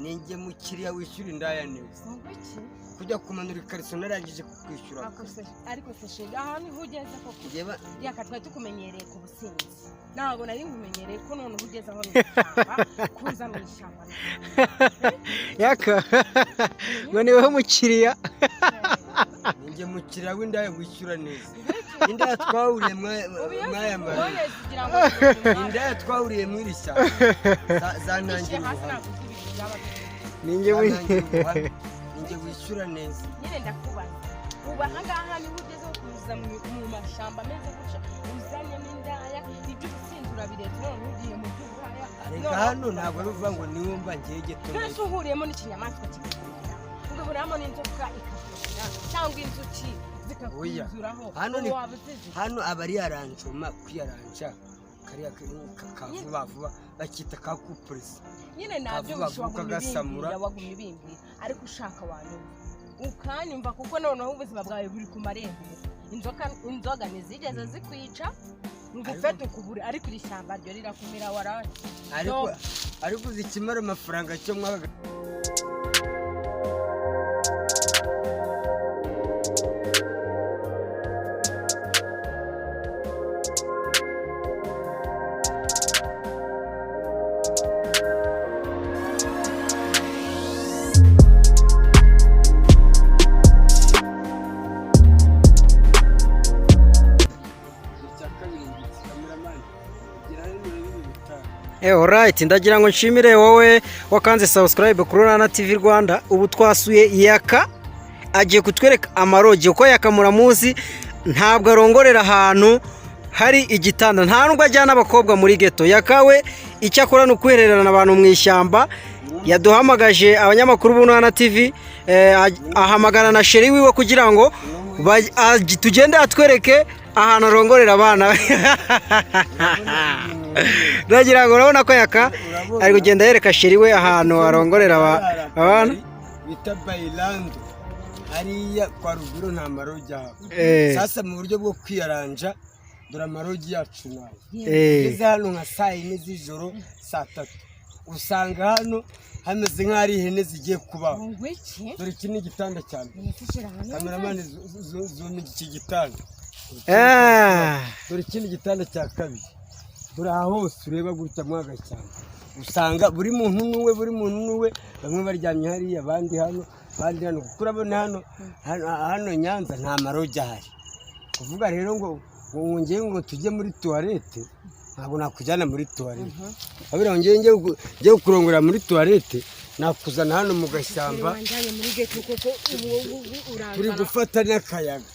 ninjye mukiriya wishyura indaya neza kujya kumanura ikariso narangije kukwishyura ariko se shenge ahantu ugeze koko yaka twari tukumenyereye ku businzi ntabwo nari nkumenyereye ko none ugeze aho kuza mu ishyamba yaka ngo ni wowe mukiriya ninjye mukiriya w'indaya wishyura neza indaya twahuriye mwaya mbara indaya twahuriye muri iri shyamba zanangiye ninjye wishyura neza nyine ndakubaza ubu ahangaha niho ugeze ho kuza mu mashyamba ameze gutya uzanye n'indaya ibyo usinzi urabiretse none ugiye mu by'uburaya ariko hano ntabwo ari ukuvuga ngo niwo mba ngiye geto none uhuriyemo n'ikinyamaswa kikakugeraho ugahuriramo n'inzoka ikakugera cyangwa inzuki zikakuzuraho hano aba ari yaranjuma kwiyaranja kariya kavuba vuba bakita ka kupurisi nyine nabyo bishobora wagumye bimbwira ariko ushaka wanyuma ukanyumva kuko noneho ubuzima bwawe buri ku marembo inzoga ntizigeze zikwica ngufete ukubure ariko iri shyamba ryo rirakumira waraye ariko zikimara amafaranga cyo mwaga alright ndagira ngo nshimire wowe wakanze subscribe kuri Rana TV Rwanda. Ubu twasuye Yaka agiye kutwereka amarogi uko Yaka muramuzi ntabwo arongorera ahantu hari igitanda nta nubwo ajyana abakobwa muri ghetto. Yaka we icyo akora ni ukwihererana abantu mu ishyamba. Yaduhamagaje abanyamakuru b'Ubu Rana TV ahamagara na sheri wiwe kugira ngo tugende atwereke ahantu arongorera abana. Ndagira ngo urabona ko Yaka ari kugenda yereka sheri we ahantu arongorera abana bita Bailando hariya kwa ruguru nta marogi aho. Sasa mu buryo bwo kwiyaranja dore amarogi yacu nayo ngeze hano nka saa 4 z'ijoro saa 3 usanga hano hameze nk'ari ihene zigiye kubaho. Dore iki ni igitanda cyane kameramani zoom iki gitanda dore iki ni igitanda cya kabiri. Dore aho hose ureba gutya mwaga cyane usanga buri muntu nuwe bamwe baryamye hariya abandi hano kuko urabona hano Nyanza nta marogi ahari. Kuvuga rero ngo wongeye ngo tujye muri toilette ntabwo nakujyana muri toilette. Abira ngiye kurongora muri toilette nakuzana hano mu gashyamba turi gufata n'akayaga.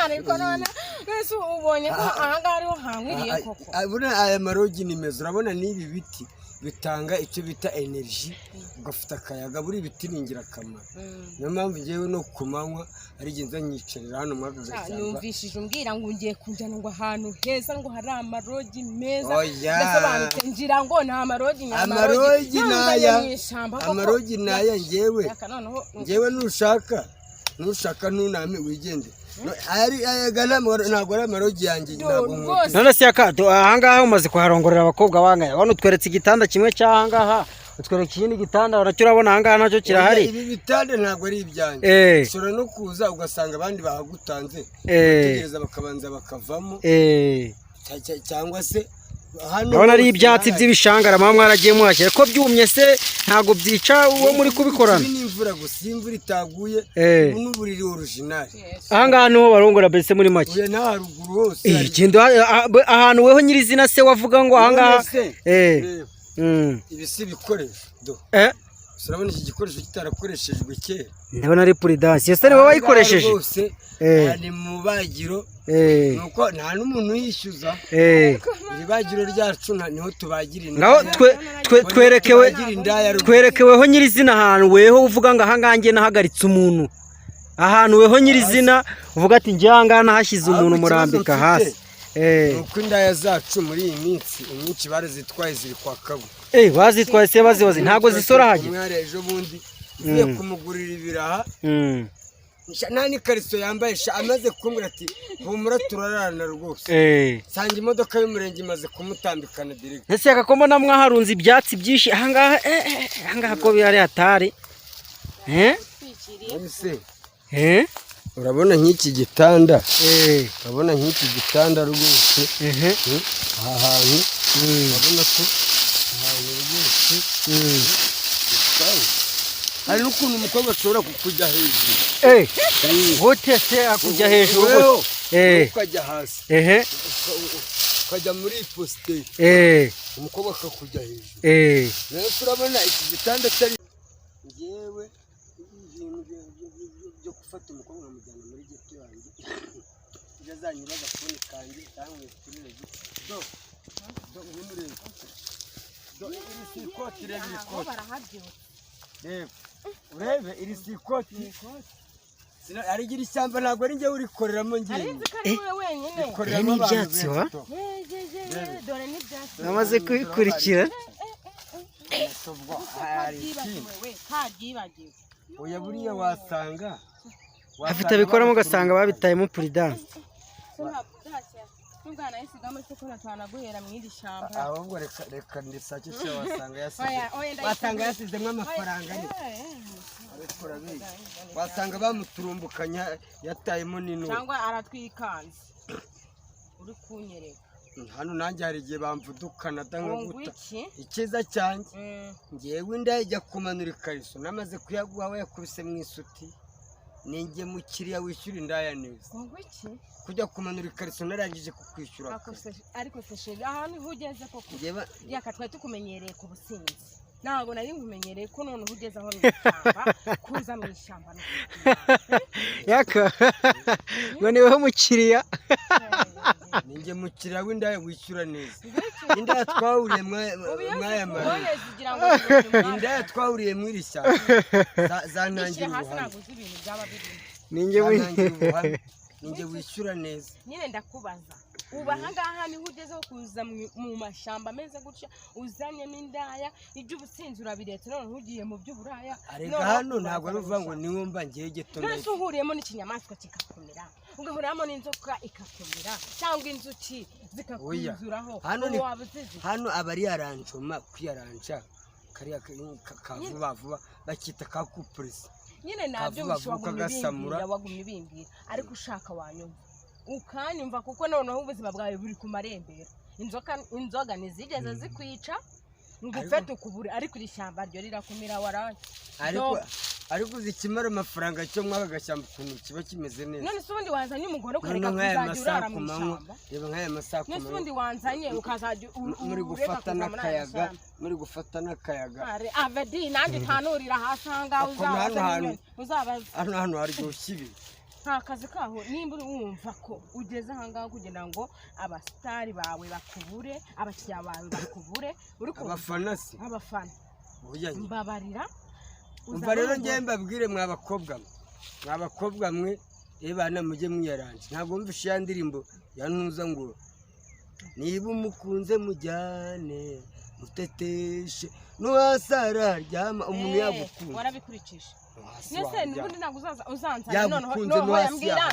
ariko none wese ubonye ko ahangaha ariho hankwiriye koko. Aya marogi ni meza urabona n'ibi biti bitanga icyo bita energy ugafata akayaga buri biti ni ingirakamaro. Niyo mpamvu ngewe no kumanywa ari genza nyicarira hano mu gashyamba. Numvishije umbwira ngo ngiye kunjana ngo ahantu heza ngo hari amarogi meza ndasobanutse ngira ngo nta marogi amarogi naya ngewe nushaka ntuname wigende. Ntabwo ari amarogi yanjye none se Yaka ahangaha umaze kuharongorera abakobwa bangaya. Hano utweretse igitanda kimwe cy'ahangaha utwereka ikindi gitanda uracyo urabona ahangaha nacyo kirahari. Ibi bitanda ntabwo ari ibyanjye ushobora no kuza ugasanga abandi bahagutanze bategereza bakabanza bakavamo cyangwa se urabona ari ibyatsi by'ibishangara mama mwaragiye muhashyira ko byumye se ntabwo byica uwo muri kubikorana. Imvura gusa imvura itaguye n'uburiri original ahangaha niho barongora mbese muri make uye nta haruguru hose ahantu weho nyirizina se wavuga ngo ahangaha ibi si ibikoresho urabona iki gikoresho kitarakoreshejwe kera. ndabona ari prudence ese ni wowe wayikoresheje ni mu bagiro nuko nta n'umuntu yishyuza iri bagiro ryacu niho tubagira ngaho twerekeweho nyirizina ahantu weho uvuga ngo ahangaha nge nahagaritse umuntu ahantu weho nyirizina uvuga ati nge ahangaha nahashyize umuntu murambika hasi. Nuko indaya zacu muri iyi minsi inyinshi barazitwaye ziri kwa Kabu. Bazitwaye se bazibaze ntago zisora haje. Umware ejo bundi ugiye kumugurira ibiraha nta n'ikariso yambaye amaze kumbwira ati humura turarana rwose sanga imodoka y'umurenge imaze kumutambikana direct. Ese akakombo namwe harunze ibyatsi byinshi ahangaha ko bihari hatari urabona nk'iki gitanda rwose aha hantu urabona ko ahantu rwose hari n'ukuntu umukobwa ashobora kukujya hejuru gute se akujya hejuru ukajya hasi ukajya muri positeri umukobwa akakujya hejuru. rero turabona iki gitanda atari ngewe ibintu byo gufata umukobwa nkamujyana muri geto yanjye ujya azanyura agafuni kanjye cyangwa turere do nk'umurebe iri si ikoti reba iri koti reba urebe iri si ikoti arigira ishyamba ntabwo ari njyewe urikoreramo ngewe rikoreramo n'ibyatsi wa namaze kubikurikira oya buriya wasanga afite abikoramo ugasanga babitayemo puridanse ahubwo reka ndisake se wasanga yasizemo amafaranga wasanga bamuturumbukanya yatayemo n'inuma cyangwa aratwikanze uri kunyereka hano nanjye hari igihe bamvudukana nkaguta icyiza cyanjye ngewe inda ijya kumanura ikariso namaze kuyaguha we yakubise mu isuti ninjye mukiriya wishyura indaya neza kujya kumanura ikariso narangije kukwishyura ariko se sheri ahantu ugeze koko yaka twari tukumenyereye ku businzi ntabwo nari nkumenyereye ko none ugeze aho n'ishyamba kuza mu ishyamba yaka ngo ni wowe mukiriya ninjye mukiriya w'indaya wishyura neza indaya twahuriye mwaya mara indaya twahuriye muri iri shyamba zantangira ubuhamya ninjye wishyura neza nyine ndakubaza ubu ahangaha niho ugezeho kuza mu mashyamba ameze gutya uzanyemo indaya ibyo ubusinzi urabiretse none ugiye mu by'uburaya arega hano ntabwo ari uvuga ngo niwo mba ngiye geto none uhuriyemo n'ikinyamaswa kikakumira ugahuriramo n'inzoka ikakumira cyangwa inzuki zikakwizuraho hano aba ari yaranjoma kwiyaranja kariya ka vuba bakita ka kupurisi nyine nabyo wagumye ubimbwira ariko ushaka wanyumva ukanyumva kuko noneho ubuzima bwawe buri ku marembera inzoga ntizigeze zikwica ngo upfe tukubure ariko iri shyamba ryo rirakumira waraye ariko zikimara amafaranga cyo mwaka gashyamba ukuntu kiba kimeze neza none se ubundi wanzanye umugore ukareka kuzajya urara mu ishyamba reba nk'aya masaha none se ubundi wanzanye ukazajya muri gufata n'akayaga avedi nanjye ntanurira hasi ahangaha uzabaza hano haryoshye ibi nta kazi kaho nimba uri wumva ko ugeze ahangaha kugira ngo abasitari bawe bakubure abakiriya bawe bakubure abafana se mbabarira umva rero ngewe mbabwire mwabakobwa mwe bana mujye mwiyaranje ntabwo mvishe ya ndirimbo yantuza ngo niba umukunze mujyane muteteshe nuwasara ryama umuntu yagukunze warabikurikije nese nubundi ntabwo uzanzana noneho yambwira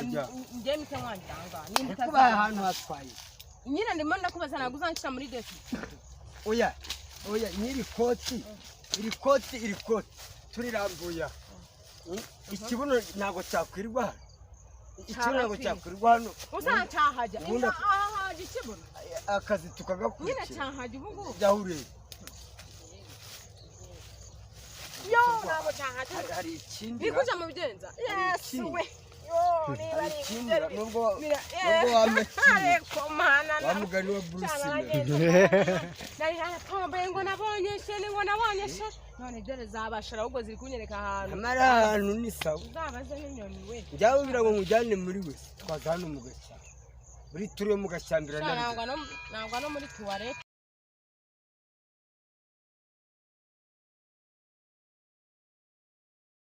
ngiye mite mwanjyanga kuba ahantu hatwaye nyine ndimo ndakubaza ntabwo uzanshyira muri defi oya nyiri koti iri koti turirambuye ikibuno ntabwo cyakwirirwa hano ikibuno ntabwo cyakwirirwa hano uzancahajya ahahajya ikibuno akazi tukagakurikira nyine cyahajya ubu ngubu byahuriye yo ntabwo cyahajya hari ikindi iri kujya mu bigenza yesu we nubwo wamugani wa Bruce nari ngo nabonye none dore zabashara ahubwo ziri kunyereka ahantu amara ahantu ni sawa uzabaze n'inyoni we njyawe ubwira ngo nkujyane muri we twaza hano mu gashyamba muri turiyo mu gashyambira ntabwo no muri tuwarete